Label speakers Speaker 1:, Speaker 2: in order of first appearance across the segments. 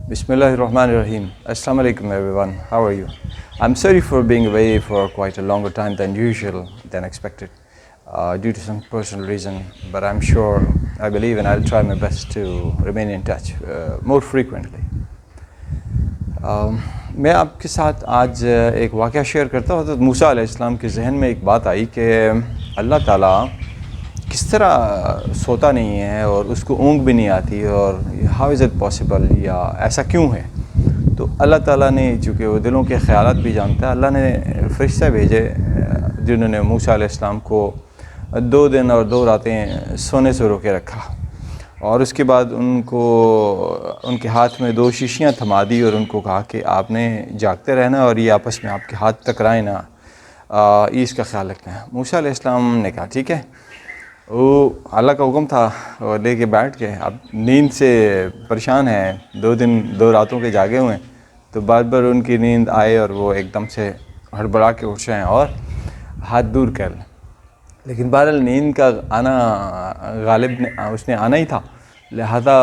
Speaker 1: Bismillahirrahmanirrahim. Assalamu alaikum everyone. How are you? I'm sorry for being away for quite a longer time than usual, than expected, due to some personal reason. But I'm sure, I believe, and I'll try my best to remain in touch more frequently. میں آپ کے ساتھ آج ایک واقعہ share کرتا ہوں. حضرت موسیٰ علیہ السلام کے ذہن میں ایک بات آئی کہ اللہ تعالیٰ کس طرح سوتا نہیں ہے اور اس کو اونگ بھی نہیں آتی, اور ہاؤ از اٹ پاسبل, یا ایسا کیوں ہے. تو اللہ تعالیٰ نے, چونکہ وہ دلوں کے خیالات بھی جانتا ہے, اللہ نے فرشتہ بھیجے جنہوں نے موسیٰ علیہ السلام کو 2 دن اور 2 راتیں سونے سے روکے رکھا, اور اس کے بعد ان کے ہاتھ میں 2 شیشیاں تھما دی اور ان کو کہا کہ آپ نے جاگتے رہنا اور یہ آپس میں آپ کے ہاتھ ٹکرائیں نہ, اس کا خیال رکھنا ہے. موسیٰ علیہ السلام نے کہا ٹھیک ہے. وہ اللہ کا حکم تھا, اور لے کے بیٹھ کے اب نیند سے پریشان ہیں, 2 دن 2 راتوں کے جاگے ہوئے ہیں, تو بار بار ان کی نیند آئے اور وہ ایک دم سے ہڑبڑا کے اٹھ جائیں اور ہاتھ دور کر لیں. لیکن بہرحال نیند کا آنا غالب اس نے آنا ہی تھا, لہذا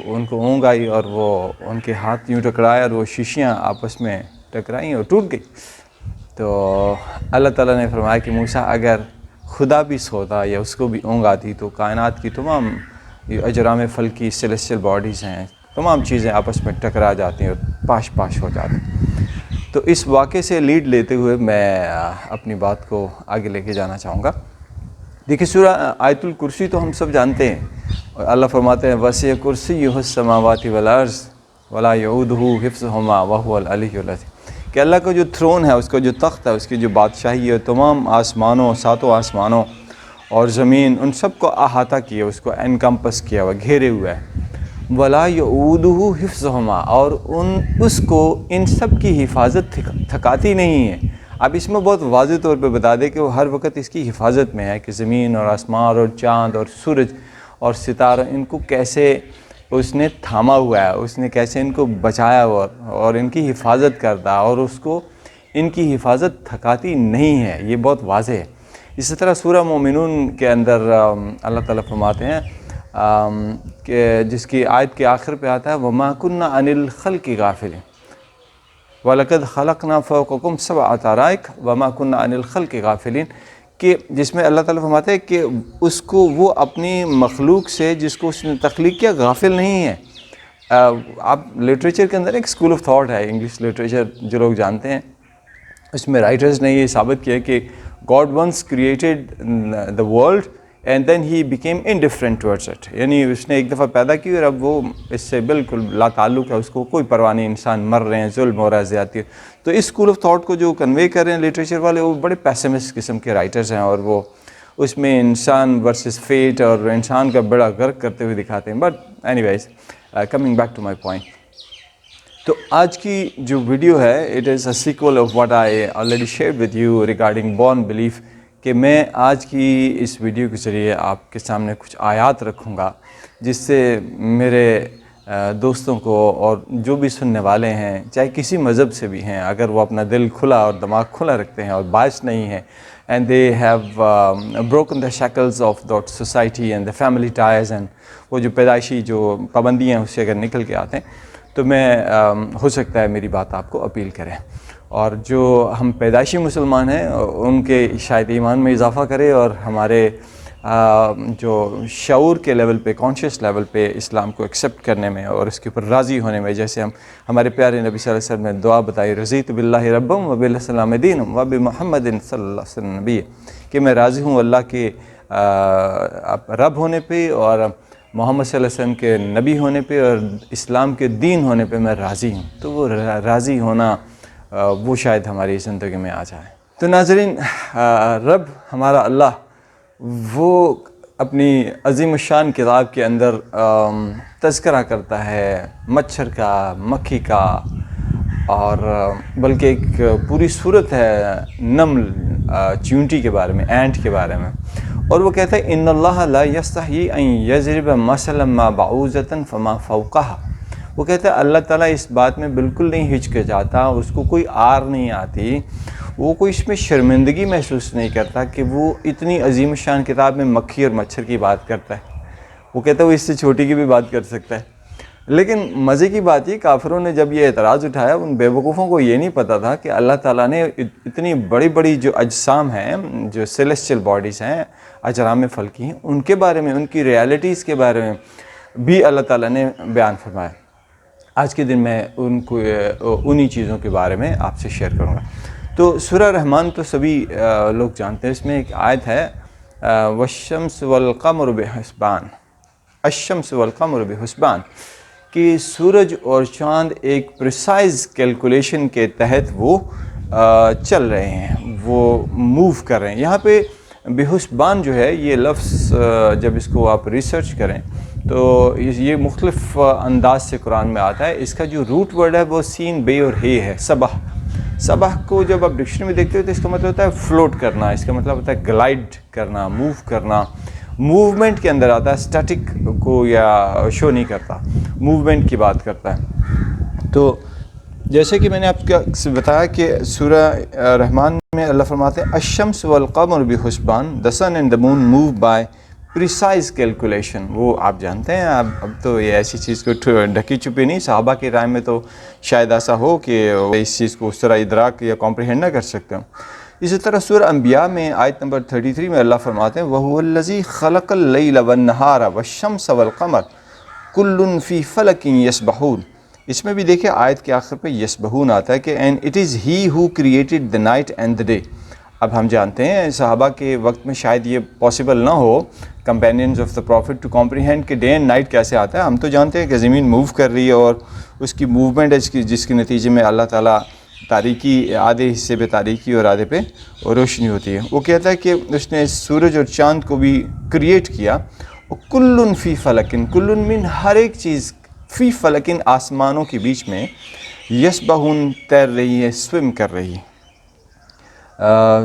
Speaker 1: ان کو اونگ آئی اور وہ ان کے ہاتھ یوں ٹکرائے اور وہ شیشیاں آپس میں ٹکرائیں اور ٹوٹ گئی. تو اللہ تعالیٰ نے فرمایا کہ موسیٰ اگر خدا بھی سوتا یا اس کو بھی اونگ آتی تو کائنات کی تمام اجرام فلکی سیلیسٹیل باڈیز ہیں, تمام چیزیں آپس میں ٹکرا جاتی ہیں اور پاش پاش ہو جاتی ہیں. تو اس واقعے سے لیڈ لیتے ہوئے میں اپنی بات کو آگے لے کے جانا چاہوں گا. دیکھیے سورہ آیت الکرسی تو ہم سب جانتے ہیں, اور اللہ فرماتے ہیں وسع کرسیہ السماوات والارض ولا یعودہ حفظہما وہو العلی العظیم, کہ اللہ کا جو تھرون ہے, اس کا جو تخت ہے, اس کی جو بادشاہی ہے, تمام آسمانوں, 7 آسمانوں اور زمین, ان سب کو احاطہ کیا, اس کو انکمپس کیا ہوا, گھیرے ہوا ہے. ولا یعودہ حفظہما, اور اس کو ان سب کی حفاظت تھکاتی نہیں ہے. اب اس میں بہت واضح طور پہ بتا دیں کہ وہ ہر وقت اس کی حفاظت میں ہے, کہ زمین اور آسمان اور چاند اور سورج اور ستارہ, ان کو کیسے اس نے تھاما ہوا ہے, اس نے کیسے ان کو بچایا ہوا اور ان کی حفاظت کرتا, اور اس کو ان کی حفاظت تھکاتی نہیں ہے. یہ بہت واضح ہے. اسی طرح سورہ مومنون کے اندر اللہ تعالیٰ فرماتے ہیں کہ جس کی آیت کے آخر پہ آتا ہے وَمَا كُنَّا عَنِ الْخَلْقِ غَافِلِينَ وَلَقَدْ خَلَقْنَا فَوْقَكُمْ 7 طَرَائِقَ وَمَا كُنَّا عَنِ الْخَلْقِ غَافِلِينَ, کہ جس میں اللہ تعالیٰ فرماتے ہیں کہ اس کو, وہ اپنی مخلوق سے جس کو اس نے تخلیق کیا, غافل نہیں ہے. آپ لٹریچر کے اندر ایک اسکول آف تھاٹ ہے, انگلش لٹریچر جو لوگ جانتے ہیں, اس میں رائٹرز نے یہ ثابت کیا کہ God once created the world and then he became indifferent towards it, یعنی اس نے ایک دفعہ پیدا کی اور اب وہ اس سے بالکل لا تعلق ہے, اس کو کوئی پرواہ نہیں, انسان مر رہے ہیں, ظلم ہو رہا ہے, زیادتی. تو اس اسکول آف تھاٹ کو جو کنوے کر رہے ہیں لٹریچر والے, وہ بڑے پیسمسٹ قسم کے رائٹرز ہیں, اور وہ اس میں انسان ورسز فیٹ اور انسان کا بڑا غرق کرتے ہوئے دکھاتے ہیں. But anyways coming back to my point, تو آج کی جو ویڈیو ہے it is a sequel of what I already shared with you regarding born belief, کہ میں آج کی اس ویڈیو کے ذریعے آپ کے سامنے کچھ آیات رکھوں گا جس سے میرے دوستوں کو اور جو بھی سننے والے ہیں, چاہے کسی مذہب سے بھی ہیں, اگر وہ اپنا دل کھلا اور دماغ کھلا رکھتے ہیں اور باعث نہیں ہیں, and they have broken the shackles of that society and the family ties, and وہ جو پیدائشی جو پابندیاں ہیں اس سے اگر نکل کے آتے ہیں, تو میں ہو سکتا ہے میری بات آپ کو اپیل کریں, اور جو ہم پیدائشی مسلمان ہیں ان کے شاید ایمان میں اضافہ کرے, اور ہمارے جو شعور کے لیول پہ, کانشیس لیول پہ اسلام کو ایکسیپٹ کرنے میں اور اس کے اوپر راضی ہونے میں, جیسے ہمارے پیارے نبی صلی اللہ علیہ وسلم نے دعا بتائی رضیت باللہ ربم وبالاسلام دینم وبمحمد صلی اللہ علیہ وسلم نبی, کہ میں راضی ہوں اللہ کے رب ہونے پہ اور محمد صلی اللہ علیہ وسلم کے نبی ہونے پہ اور اسلام کے دین ہونے پہ میں راضی ہوں. تو وہ راضی ہونا وہ شاید ہماری زندگی میں آ جائے. تو ناظرین, رب ہمارا اللہ وہ اپنی عظیم الشان کتاب کے اندر تذکرہ کرتا ہے مچھر کا, مکھی کا, اور بلکہ ایک پوری صورت ہے نمل, چیونٹی کے بارے میں, اینٹ کے بارے میں, اور وہ کہتا ہے ان اللہ لا یستحیی ان یضرب مثلا ما بعوضۃ فما فوقها. وہ کہتا ہے اللہ تعالیٰ اس بات میں بالکل نہیں ہچکچاتا, اس کو کوئی آر نہیں آتی, وہ کوئی اس میں شرمندگی محسوس نہیں کرتا کہ وہ اتنی عظیم شان کتاب میں مکھی اور مچھر کی بات کرتا ہے. وہ کہتا ہے وہ اس سے چھوٹی کی بھی بات کر سکتا ہے. لیکن مزے کی بات یہ کافروں نے جب یہ اعتراض اٹھایا ان بیوقوفوں کو یہ نہیں پتہ تھا کہ اللہ تعالیٰ نے اتنی بڑی بڑی جو اجسام ہیں جو سیلیسٹیل باڈیز ہیں اجرام فلکی ہیں ان کے بارے میں ان کی ریالٹیز کے بارے میں بھی اللہ تعالیٰ نے بیان فرمایا۔ آج کے دن میں انہی چیزوں کے بارے میں آپ سے شیئر کروں گا۔ تو سورہ رحمان تو سبھی لوگ جانتے ہیں، اس میں ایک آیت ہے والشمس والقمر بحسبان، الشمس والقمر بحسبان، کہ سورج اور چاند ایک پریسائز کیلکولیشن کے تحت وہ چل رہے ہیں، وہ موو کر رہے ہیں۔ یہاں پہ بحسبان جو ہے یہ لفظ جب اس کو آپ ریسرچ کریں تو یہ مختلف انداز سے قرآن میں آتا ہے۔ اس کا جو روٹ ورڈ ہے وہ سین بے اور ہے سبح۔ سبح کو جب آپ ڈکشنری میں دیکھتے ہو تو اس کا مطلب ہوتا ہے فلوٹ کرنا، اس کا مطلب ہوتا ہے گلائڈ کرنا، موو کرنا۔ موومنٹ کے اندر آتا ہے، اسٹیٹک کو یا شو نہیں کرتا، موومنٹ کی بات کرتا ہے۔ تو جیسے کہ میں نے آپ سے بتایا کہ سورہ رحمان میں اللہ فرماتے ہیں الشمس والقمر بحسبان، the sun and the moon move by precise calculation۔ وہ آپ جانتے ہیں، اب تو یہ ایسی چیز کو ڈھکی چھپی نہیں، صحابہ کے ٹائم میں تو شاید ایسا ہو کہ وہ اس چیز کو اس طرح ادراک یا کمپریہنڈ نہ کر سکتے ہوں۔ اسی طرح سورہ انبیاء میں آیت نمبر 33 میں اللہ فرماتے ہیں وَهُوَ الَّذِي خَلَقَ اللَّيْلَ وَالنَّهَارَ وَالشَّمْسَ وَالْقَمَرَ كُلٌّ فِي فَلَكٍ يَسْبَحُونَ۔ اس میں بھی دیکھیں آیت کے آخر پہ یسبحون آتا ہے کہ and it is he who created the night and the day۔ اب ہم جانتے ہیں صحابہ کے وقت میں شاید یہ پاسبل نہ ہو companies of the profit to comprehend کہ ڈے اینڈ نائٹ کیسے آتا ہے۔ ہم تو جانتے ہیں کہ زمین موو کر رہی ہے اور اس کی موومنٹ ہے جس کے نتیجے میں اللہ تعالیٰ تاریکی آدھے حصے پہ تاریکی اور آدھے پہ روشنی ہوتی ہے۔ وہ کہتا ہے کہ اس نے سورج اور چاند کو بھی کریٹ کیا۔ کلٌ فی فلکن، کلٌ من ہر ایک چیز، فی فلکن آسمانوں کے بیچ میں، یسبحون تیر رہی ہے، سوم کر رہی ہے۔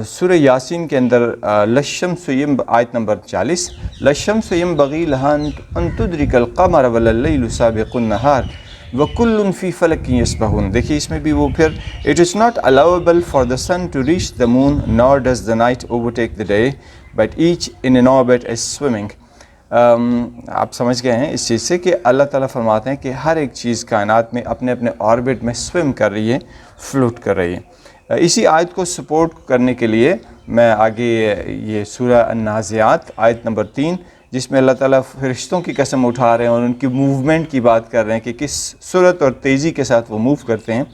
Speaker 1: سورہ یاسین کے اندر للشمس آیت نمبر 40 للشمس ينبغي لها ان تدرك القمر ولا الليل سابق النهار وكل في فلك يسبحون۔ دیکھیے اس میں بھی وہ پھر it is not allowable for the sun to reach the moon nor does the night overtake the day but each in an orbit is swimming۔ آپ سمجھ گئے ہیں اس چیز سے کہ اللہ تعالیٰ فرماتے ہیں کہ ہر ایک چیز کائنات میں اپنے اپنے آربٹ میں سوم کر رہی ہے، فلوٹ کر رہی ہے۔ اسی آیت کو سپورٹ کرنے کے لیے میں آگے یہ سورہ النازعات آیت نمبر 3 جس میں اللہ تعالیٰ فرشتوں کی قسم اٹھا رہے ہیں اور ان کی موومنٹ کی بات کر رہے ہیں کہ کس سرعت اور تیزی کے ساتھ وہ موو کرتے ہیں۔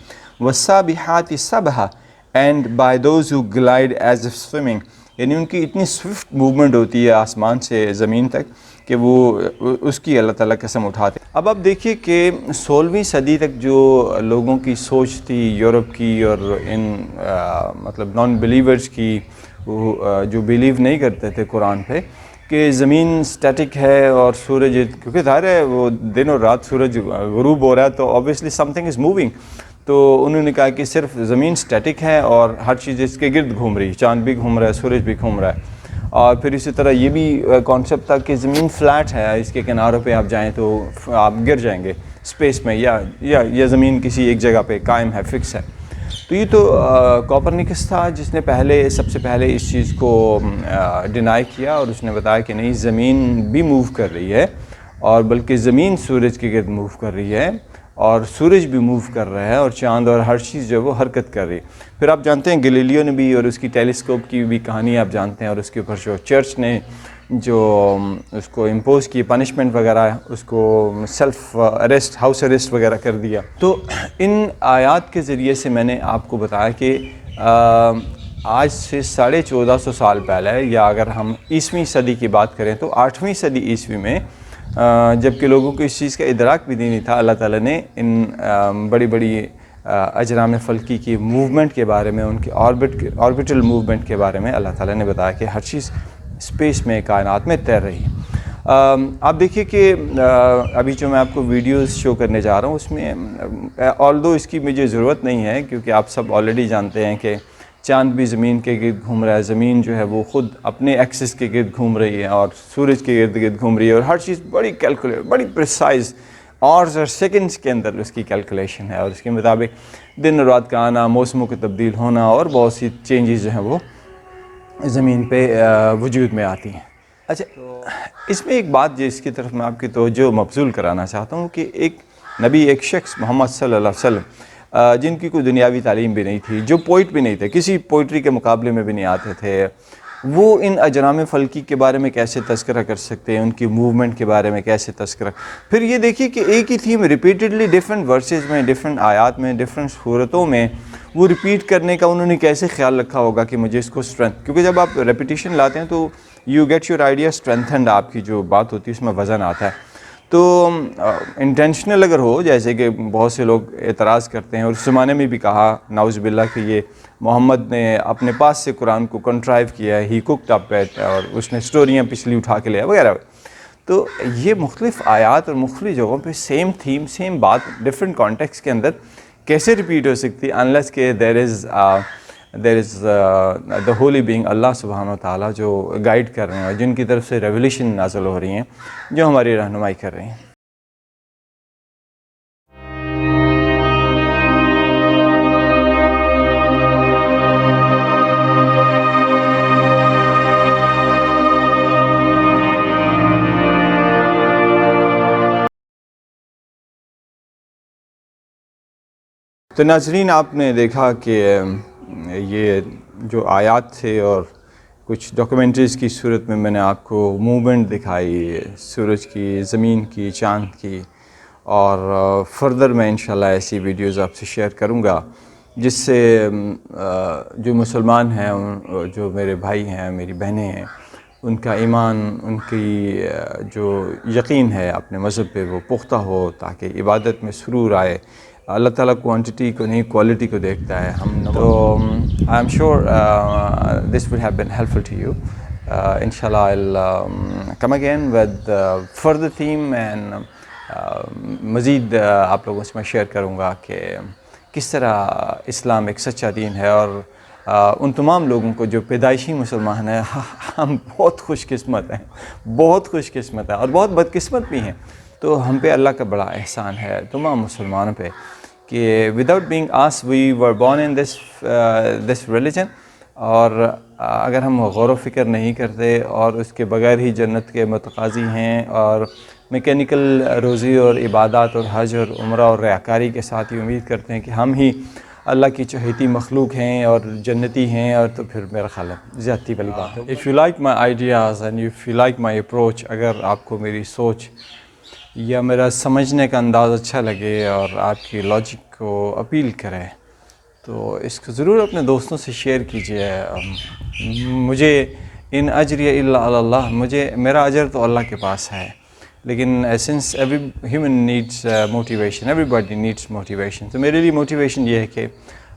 Speaker 1: وَالسَّابِحَاتِ سَبْحًا and by those who glide as if swimming، یعنی ان کی اتنی سوئفٹ موومنٹ ہوتی ہے آسمان سے زمین تک کہ وہ اس کی اللہ تعالیٰ قسم اٹھاتے ہیں۔ اب آپ دیکھیے کہ 16ویں صدی تک جو لوگوں کی سوچ تھی یورپ کی اور ان مطلب نان بلیورز کی، جو بیلیو نہیں کرتے تھے قرآن پہ، کہ زمین سٹیٹک ہے اور سورج، کیونکہ ظاہر ہے وہ دن اور رات سورج غروب ہو رہا ہے تو obviously something is moving، تو انہوں نے کہا کہ صرف زمین سٹیٹک ہے اور ہر چیز اس کے گرد گھوم رہی ہے، چاند بھی گھوم رہا ہے، سورج بھی گھوم رہا ہے۔ اور پھر اسی طرح یہ بھی کانسیپٹ تھا کہ زمین فلیٹ ہے، اس کے کناروں پہ آپ جائیں تو آپ گر جائیں گے اسپیس میں، یا زمین کسی ایک جگہ پہ قائم ہے، فکس ہے۔ تو یہ تو کوپرنیکس تھا جس نے سب سے پہلے اس چیز کو ڈینائی کیا اور اس نے بتایا کہ نہیں، زمین بھی موو کر رہی ہے اور بلکہ زمین سورج کے گرد موو کر رہی ہے اور سورج بھی موو کر رہا ہے اور چاند اور ہر چیز جو ہے وہ حرکت کر رہی ہے۔ پھر آپ جانتے ہیں گلیلیو نے بھی اور اس کی ٹیلیسکوپ کی بھی کہانی آپ جانتے ہیں، اور اس کے اوپر جو چرچ نے جو اس کو امپوز کی پنشمنٹ وغیرہ، اس کو سیلف اریسٹ، ہاؤس اریسٹ وغیرہ کر دیا۔ تو ان آیات کے ذریعے سے میں نے آپ کو بتایا کہ آج سے 1450 سال پہلے، یا اگر ہم عیسویں صدی کی بات کریں تو 8ویں صدی عیسوی میں، جب کہ لوگوں کو اس چیز کا ادراک بھی نہیں تھا، اللہ تعالیٰ نے ان بڑی بڑی اجرام فلکی کی موومنٹ کے بارے میں، ان کی آربٹل موومنٹ کے بارے میں اللہ تعالیٰ نے بتایا کہ ہر چیز اسپیس میں، کائنات میں تیر رہی ہے۔ آپ دیکھیے کہ ابھی جو میں آپ کو ویڈیوز شو کرنے جا رہا ہوں اس میں آلدو اس کی مجھے ضرورت نہیں ہے، کیونکہ آپ سب آلریڈی جانتے ہیں کہ چاند بھی زمین کے گرد گھوم رہا ہے، زمین جو ہے وہ خود اپنے ایکسس کے گرد گھوم رہی ہے اور سورج کے ارد گرد گھوم رہی ہے، اور ہر چیز بڑی بڑی پریسائز آورز اور سیکنڈز کے اندر اس کی کیلکولیشن ہے، اور اس کے مطابق دن اور رات کا آنا، موسموں کا تبدیل ہونا اور بہت سی چینجز جو ہیں وہ زمین پہ وجود میں آتی ہیں۔ اچھا، اس میں ایک بات جو اس کی طرف میں آپ کی توجہ مبذول کرانا چاہتا ہوں کہ ایک نبی ایک شخص محمد صلی اللہ علیہ وسلم جن کی کوئی دنیاوی تعلیم بھی نہیں تھی، جو پوئٹ بھی نہیں تھے، کسی پوئٹری کے مقابلے میں بھی نہیں آتے تھے، وہ ان اجرام فلکی کے بارے میں کیسے تذکرہ کر سکتے ہیں، ان کی موومنٹ کے بارے میں کیسے تذکرہ. پھر یہ دیکھیے کہ ایک ہی تھیم ریپیٹڈلی ڈیفرنٹ ورسز میں، ڈیفرنٹ آیات میں، ڈیفرنٹ صورتوں میں وہ ریپیٹ کرنے کا انہوں نے کیسے خیال رکھا ہوگا کہ مجھے اس کو اسٹرینتھ، کیونکہ جب آپ ریپیٹیشن لاتے ہیں تو you get your idea strengthened, آپ کی جو بات ہوتی ہے اس میں وزن آتا ہے. تو انٹینشنل اگر ہو، جیسے کہ بہت سے لوگ اعتراض کرتے ہیں، اور اس زمانے میں بھی کہا نعوذ باللہ کہ یہ محمد نے اپنے پاس سے قرآن کو کنٹرائیو کیا ہے، ہی کوکڈ اپ ایٹ، اور اس نے اسٹوریاں پچھلی اٹھا کے لیا وغیرہ. تو یہ مختلف آیات اور مختلف جگہوں پہ سیم تھیم، سیم بات ڈفرینٹ کانٹیکس کے اندر کیسے ریپیٹ ہو سکتی unless کہ there is the holy being اللہ سبحانہ و تعالیٰ جو گائیڈ کر رہے ہیں، اور جن کی طرف سے ریولیشن نازل ہو رہی ہیں، جو ہماری رہنمائی کر رہی ہیں. تو ناظرین، آپ نے دیکھا کہ یہ جو آیات تھے اور کچھ ڈاکیومنٹریز کی صورت میں نے آپ کو موومنٹ دکھائی، سورج کی، زمین کی، چاند کی، اور فردر میں انشاءاللہ ایسی ویڈیوز آپ سے شیئر کروں گا جس سے جو مسلمان ہیں، جو میرے بھائی ہیں، میری بہنیں ہیں، ان کا ایمان، ان کی جو یقین ہے اپنے مذہب پہ وہ پختہ ہو، تاکہ عبادت میں سرور آئے. اللہ تعالیٰ کوانٹٹی کو نہیں کوالٹی کو دیکھتا ہے. تو I am sure this would have been helpful to you. Inshallah I'll come again with further theme and مزید آپ لوگوں سے میں شیئر کروں گا کہ کس طرح اسلام ایک سچا دین ہے، اور ان تمام لوگوں کو جو پیدائشی مسلمان ہیں، ہم بہت خوش قسمت ہیں، بہت خوش قسمت ہیں، اور بہت بدقسمت بھی ہیں. تو ہم پہ اللہ کا بڑا احسان ہے تمام مسلمانوں پہ کہ without being as we were born in this religion. اور اگر ہم غور و فکر نہیں کرتے اور اس کے بغیر ہی جنت کے متقاضی ہیں، اور میکینیکل روزی اور عبادات اور حج اور عمرہ اور ریاکاری کے ساتھ ہی امید کرتے ہیں کہ ہم ہی اللہ کی چہیتی مخلوق ہیں اور جنتی ہیں، اور تو پھر میرا خیال ہے زیادتی والی بات ہے. If you like my ideas and if you like my approach, اگر آپ کو میری سوچ یا میرا سمجھنے کا انداز اچھا لگے اور آپ کی لاجک کو اپیل کرے، تو اس کو ضرور اپنے دوستوں سے شیئر کیجیے. مجھے ان اجری الا علی اللہ، میرا اجر تو اللہ کے پاس ہے، لیکن since every human needs motivation, everybody needs motivation, تو میرے لیے موٹیویشن یہ ہے کہ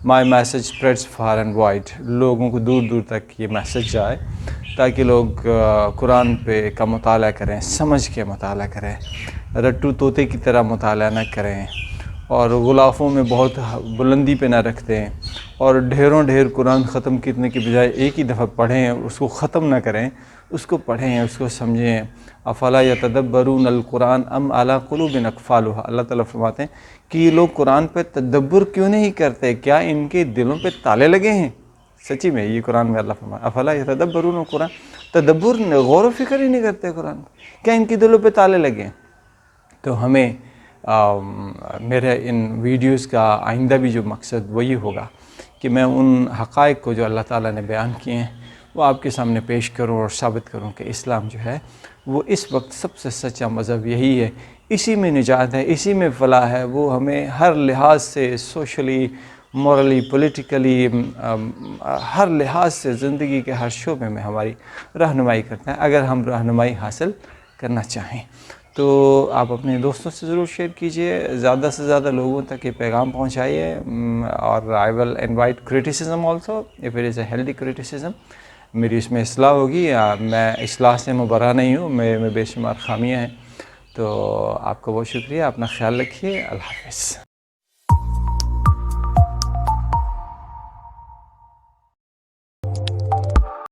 Speaker 1: my message spreads far and wide, لوگوں کو دور دور تک یہ میسج جائے، تاکہ لوگ قرآن پہ کا مطالعہ کریں، سمجھ کے مطالعہ کریں، رٹو طوطے کی طرح مطالعہ نہ کریں، اور غلافوں میں بہت بلندی پہ نہ رکھتے ہیں، اور ڈھیر قرآن ختم کرنے کی بجائے ایک ہی دفعہ پڑھیں، اس کو ختم نہ کریں، اس کو پڑھیں، اس کو سمجھیں. افلا یتدبرون القرآن ام علی قلوب اقفالها، اللہ تعالیٰ فرماتے ہیں کہ یہ لوگ قرآن پہ تدبر کیوں نہیں کرتے، کیا ان کے دلوں پہ تالے لگے ہیں؟ سچی میں یہ قرآن میں اللہ فرماتا ہے افلا یتدبرون القرآن، تدبر، غور و فکر ہی نہیں کرتے قرآن، کیا ان کے دلوں پہ تالے لگے ہیں؟ تو ہمیں میرے ان ویڈیوز کا آئندہ بھی جو مقصد وہی ہوگا کہ میں ان حقائق کو جو اللہ تعالیٰ نے بیان کیے ہیں وہ آپ کے سامنے پیش کروں اور ثابت کروں کہ اسلام جو ہے وہ اس وقت سب سے سچا مذہب یہی ہے، اسی میں نجات ہے، اسی میں فلاح ہے. وہ ہمیں ہر لحاظ سے سوشلی، مورلی، پولیٹیکلی، ہر لحاظ سے زندگی کے ہر شعبے میں ہماری رہنمائی کرتا ہے، اگر ہم رہنمائی حاصل کرنا چاہیں. تو آپ اپنے دوستوں سے ضرور شیئر کیجئے، زیادہ سے زیادہ لوگوں تک یہ پیغام پہنچائیے. اور I will invite criticism also if it is a healthy criticism. میری اس میں اصلاح ہوگی، میں اصلاح سے مبرہ نہیں ہوں، میں بے شمار خامیاں ہیں. تو آپ کا بہت شکریہ، اپنا خیال رکھیے، اللہ حافظ.